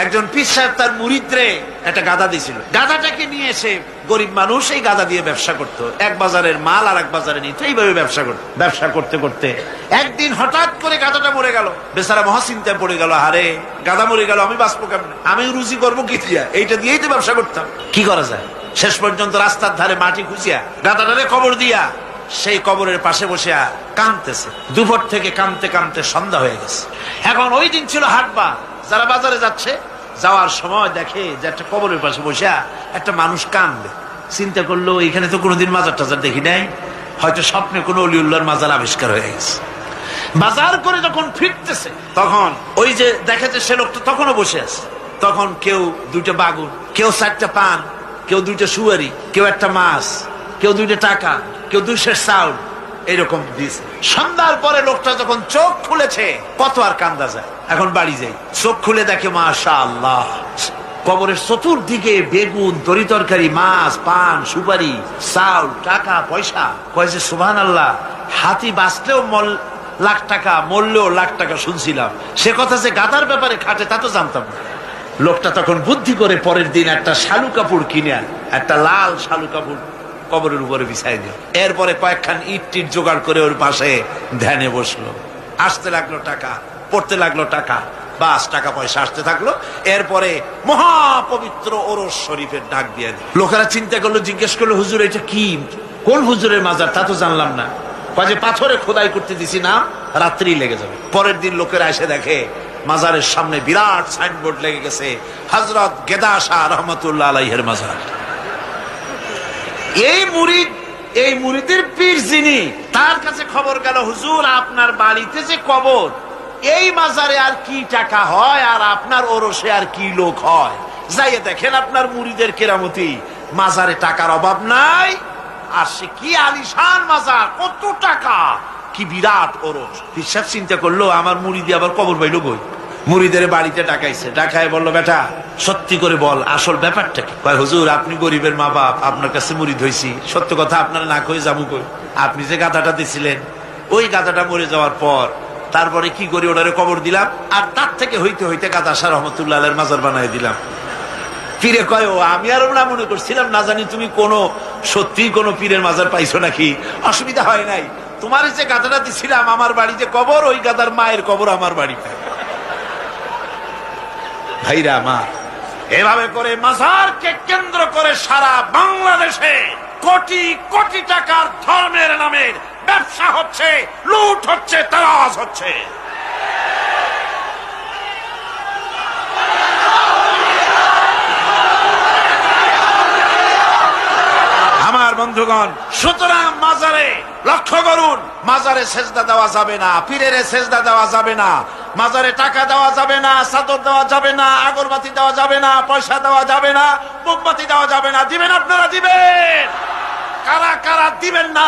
একজন পীর সাহেব তার মুরিদরে একটা গাধা দিয়েছিল। গাধাটাকে নিয়ে এসে গরিব মানুষ এই গাধা দিয়ে ব্যবসা করতো, এক বাজারের মাল আর এক বাজারে নিত, এইভাবে ব্যবসা করতো। ব্যবসা করতে করতে একদিন হঠাৎ করে গাধাটা মরে গেল। বেচারা মহাচিন্তায় পড়ে গেল, আরে গাধা মরে গেল, আমি বাঁচবো কেমন, আমি রুজি করবো কি দিয়া, এইটা দিয়েই তো ব্যবসা করতাম, কি করা যায়। শেষ পর্যন্ত রাস্তার ধারে মাটি খুঁজিয়া গাধাটারে কবর দিয়া সেই কবরের পাশে বসে কাঁদতেছে। দুপুর থেকে কাঁদতে কাঁদতে সন্ধ্যা হয়ে গেছে। এখন ওই দিন ছিল হাটবার, যারা বাজারে যাচ্ছে, যাওয়ার সময় দেখে যে একটা কবরের পাশে বসে একটা মানুষ কাঁদবে। চিন্তা করলো এখানে তো কোনোদিন মাজার টাজার দেখি নাই, হয়তো স্বপ্নে কোনো অলিউল্লাহর মাজার আবিষ্কার হয়ে গেছে। বাজার করে যখন ফিরতেছে তখন ওই যে দেখে যে সে লোকটা তখনও বসে আছে। তখন কেউ দুইটা বাগুন, কেউ 4টা পান, কেউ 2টা সুয়ারি, কেউ একটা মাছ, কেউ 2টা টাকা, কেউ 200 চাউল এইরকম দিয়েছে। সন্ধ্যার পরে লোকটা যখন চোখ খুলেছে, কত আর কান্দা যায়। এখন বাড়ি যাই, চোখ খুলে দেখে মাশাআল্লাহ কবরের চতুর্দিকে বেগুন, তরি তরকারি, মাছ, পান, সুপারি, চাউল, টাকা, পয়সা। কয়েছে সুবহানাল্লাহ, হাতি বাঁচলেও লাখ টাকা, মরলেও লাখ টাকা শুনছিলাম, সে কথা যে গাধার ব্যাপারে খাটে তা তো জানতাম না। লোকটা তখন বুদ্ধি করে পরের দিন একটা শালু কাপড় কিনে একটা লাল শালু কাপড় কবরের উপরে বিছাই দিল। এরপরে কয়েকখান ইট টিট জোগাড় করে ওর পাশে ধ্যানে বসলো। আসতে লাগলো টাকা, পড়তে লাগলো টাকা, বাস টাকা পয়সা আসতে থাকলো। এরপরে মহাপবিত্র ওরস শরীফের ডাক দিয়ে দিল। লোকেরা চিন্তা করলো, জিজ্ঞেস করলো, হুজুর এটা কি, কোন হুজুরের মাজার, তা তো জানলাম না। যে পাথরে খোদাই করতে দিছি না, রাত্রি লেগে যাবে। পরের দিন লোকেরা এসে দেখে মাজারের সামনে বিরাট সাইনবোর্ড লেগে গেছে, হযরত গেদা শাহ রহমাতুল্লাহ আলাইহির মাজার। এই মুরিদের পীর যিনি, তার কাছে খবর গেল, হুজুর আপনার বাড়িতে যে কবর, এই মাজারে আর কি টাকা হয় আর আপনার ওরসে আর কি লোক হয়, যাইয়ে দেখেন আপনার মুরিদের কেরামতি, মাজারে টাকার অভাব নাই, আর সে কি আলিশান মাজার, কত টাকা, কি বিরাট ওরস। পীর সাহেব চিন্তা করলো, আমার মুরিদি আবার কবর পাইলো কই। মুরিদের বাড়িতে ডাকাইছে, ডাকায় বললো, বেটা সত্যি করে বল আসল ব্যাপারটা কি। কয় হুজুর আপনি গরিবের মা বাপ, আপনার কাছে মুরিদ হইছি, সত্য কথা আপনার না কই যাবো কই। আপনি যে গাধাটা দিছিলেন, ওই গাধাটা মরে যাওয়ার পর তারপরে কি করি, ওটারে কবর দিলাম, আর তার থেকে হইতে হইতে গাদা শাহ রহমতুল্লাহ আলাইহির মাজার বানাই দিলাম। পীরে কয়, ও আমি আরো না মনে করছিলাম, না জানি তুমি কোনো সত্যি কোনো পীরের মাজার পাইছো নাকি। অসুবিধা হয় নাই, তোমার যে গাধাটা দিছিলাম আমার বাড়িতে কবর, ওই গাধার মায়ের কবর আমার বাড়িতে। ভাইরা আমার, এভাবে করে মাজারকে কেন্দ্র করে সারা বাংলাদেশে কোটি কোটি টাকার ধর্মের নামের ব্যবসা হচ্ছে, লুট হচ্ছে, তারাজ হচ্ছে। আমার বন্ধুগণ, সুতরাং মাজারে লক্ষ্য করুন, মাজারে সেজদা দেওয়া যাবে না, পীরের সেজদা দেওয়া যাবে না, মাজারে টাকা দেওয়া যাবে না, চাদর দেওয়া যাবে না, আগরবাতি দেওয়া যাবে না, পয়সা দেওয়া যাবে না, মোমবাতি দেওয়া যাবে না। দিবেন আপনারা, দিবেন, কারা কারা দিবেন না।